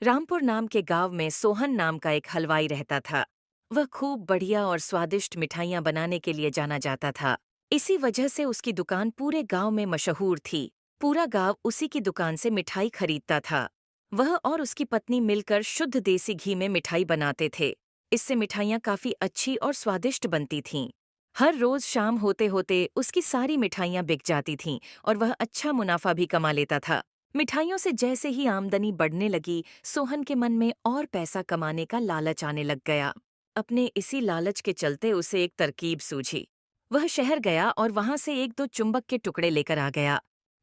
रामपुर नाम के गांव में सोहन नाम का एक हलवाई रहता था। वह खूब बढ़िया और स्वादिष्ट मिठाइयां बनाने के लिए जाना जाता था। इसी वजह से उसकी दुकान पूरे गांव में मशहूर थी। पूरा गांव उसी की दुकान से मिठाई खरीदता था। वह और उसकी पत्नी मिलकर शुद्ध देसी घी में मिठाई बनाते थे। इससे मिठाइयां काफी अच्छी और स्वादिष्ट बनती थीं। हर रोज शाम होते होते उसकी सारी मिठाइयां बिक जाती थीं और वह अच्छा मुनाफा भी कमा लेता था। मिठाइयों से जैसे ही आमदनी बढ़ने लगी, सोहन के मन में और पैसा कमाने का लालच आने लग गया। अपने इसी लालच के चलते उसे एक तरकीब सूझी। वह शहर गया और वहां से एक दो चुंबक के टुकड़े लेकर आ गया।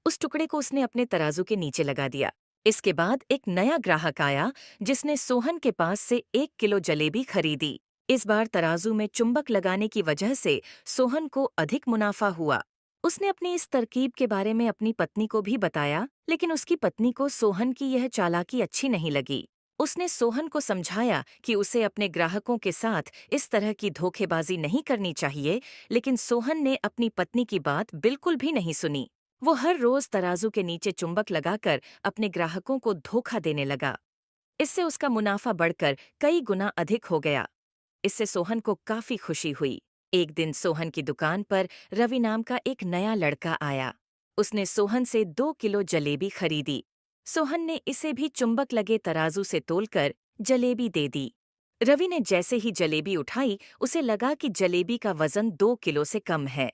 उस टुकड़े को उसने अपने तराजू के नीचे लगा दिया। इसके बाद एक नया ग्राहक आया, जिसने सोहन के पास से 1 किलो जलेबी खरीदी। इस बार तराजू में चुंबक लगाने की वजह से सोहन को अधिक मुनाफा हुआ। उसने अपनी इस तरकीब के बारे में अपनी पत्नी को भी बताया, लेकिन उसकी पत्नी को सोहन की यह चालाकी अच्छी नहीं लगी। उसने सोहन को समझाया कि उसे अपने ग्राहकों के साथ इस तरह की धोखेबाजी नहीं करनी चाहिए, लेकिन सोहन ने अपनी पत्नी की बात बिल्कुल भी नहीं सुनी। वो हर रोज तराजू के नीचे चुंबक लगाकर अपने ग्राहकों को धोखा देने लगा। इससे उसका मुनाफा बढ़कर कई गुना अधिक हो गया। इससे सोहन को काफी खुशी हुई। एक दिन सोहन की दुकान पर रवि नाम का एक नया लड़का आया। उसने सोहन से 2 किलो जलेबी खरीदी। सोहन ने इसे भी चुंबक लगे तराजू से तोलकर जलेबी दे दी। रवि ने जैसे ही जलेबी उठाई, उसे लगा कि जलेबी का वजन 2 किलो से कम है।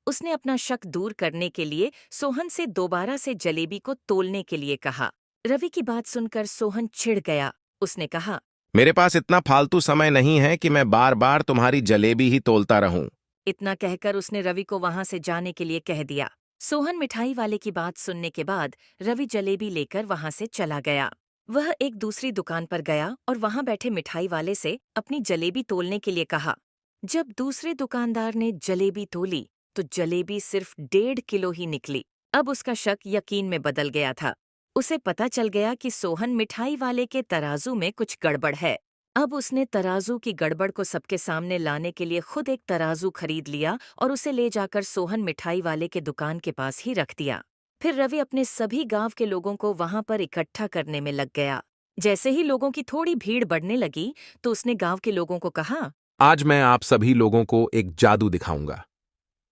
उसने अपना शक दूर करने के लिए सोहन से दोबारा से जलेबी को तोलने के लिए कहा। रवि की बात सुनकर सोहन चिढ़ गया। उसने कहा, मेरे पास इतना फालतू समय नहीं है कि मैं बार बार तुम्हारी जलेबी ही तोलता रहूं। इतना कहकर उसने रवि को वहां से जाने के लिए कह दिया। सोहन मिठाई वाले की बात सुनने के बाद रवि जलेबी लेकर वहां से चला गया। वह एक दूसरी दुकान पर गया और वहां बैठे मिठाई वाले से अपनी जलेबी तोलने के लिए कहा। जब दूसरे दुकानदार ने जलेबी तोली तो जलेबी सिर्फ 1.5 किलो ही निकली। अब उसका शक यकीन में बदल गया था। उसे पता चल गया कि सोहन मिठाई वाले के तराजू में कुछ गड़बड़ है। अब उसने तराजू की गड़बड़ को सबके सामने लाने के लिए खुद एक तराजू खरीद लिया और उसे ले जाकर सोहन मिठाई वाले के दुकान के पास ही रख दिया। फिर रवि अपने सभी गांव के लोगों को वहां पर इकट्ठा करने में लग गया। जैसे ही लोगों की थोड़ी भीड़ बढ़ने लगी, तो उसने गांव के लोगों को कहा, आज मैं आप सभी लोगों को एक जादू दिखाऊंगा।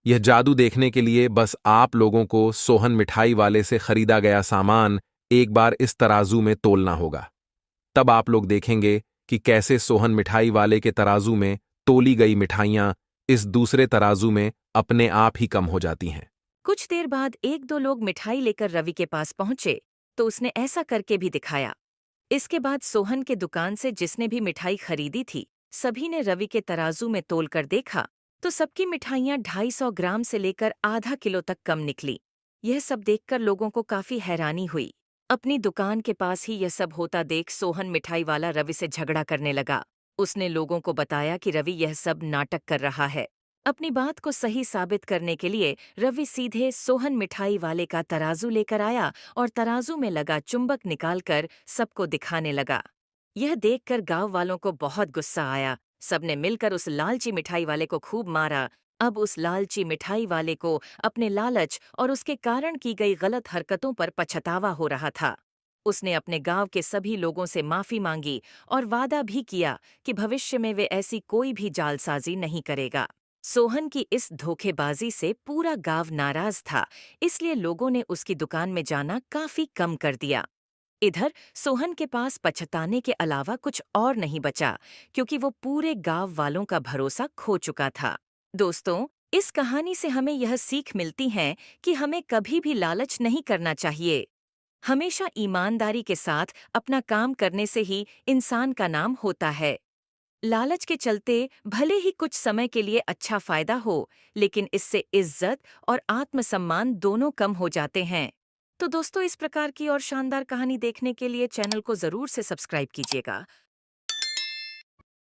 यह जादू देखने के लिए बस आप लोगों को सोहन मिठाई वाले से खरीदा गया सामान एक बार इस तराजू में तोलना होगा। तब आप लोग देखेंगे कि कैसे सोहन मिठाई वाले के तराजू में तोली गई मिठाइयां इस दूसरे तराजू में अपने आप ही कम हो जाती हैं। कुछ देर बाद एक दो लोग मिठाई लेकर रवि के पास पहुंचे, तो उसने ऐसा करके भी दिखाया। इसके बाद सोहन के दुकान से जिसने भी मिठाई खरीदी थी, सभी ने रवि के तराजू में तोलकर देखा, तो सबकी मिठाइयां 250 ग्राम से लेकर आधा किलो तक कम निकली। यह सब देखकर लोगों को काफी हैरानी हुई। अपनी दुकान के पास ही यह सब होता देख सोहन मिठाई वाला रवि से झगड़ा करने लगा। उसने लोगों को बताया कि रवि यह सब नाटक कर रहा है। अपनी बात को सही साबित करने के लिए रवि सीधे सोहन मिठाई वाले का तराजू लेकर आया और तराजू में लगा चुंबक निकालकर सबको दिखाने लगा। यह देखकर गांव वालों को बहुत गुस्सा आया। सबने मिलकर उस लालची मिठाई वाले को खूब मारा। अब उस लालची मिठाई वाले को अपने लालच और उसके कारण की गई गलत हरकतों पर पछतावा हो रहा था। उसने अपने गांव के सभी लोगों से माफी मांगी और वादा भी किया कि भविष्य में वे ऐसी कोई भी जालसाजी नहीं करेगा। सोहन की इस धोखेबाजी से पूरा गांव नाराज था, इसलिए लोगों ने उसकी दुकान में जाना काफी कम कर दिया। इधर सोहन के पास पछताने के अलावा कुछ और नहीं बचा, क्योंकि वो पूरे गांव वालों का भरोसा खो चुका था। दोस्तों, इस कहानी से हमें यह सीख मिलती है कि हमें कभी भी लालच नहीं करना चाहिए। हमेशा ईमानदारी के साथ अपना काम करने से ही इंसान का नाम होता है। लालच के चलते भले ही कुछ समय के लिए अच्छा फायदा हो, लेकिन इससे इज्जत और आत्मसम्मान दोनों कम हो जाते हैं। तो दोस्तों, इस प्रकार की और शानदार कहानी देखने के लिए चैनल को जरूर से सब्सक्राइब कीजिएगा।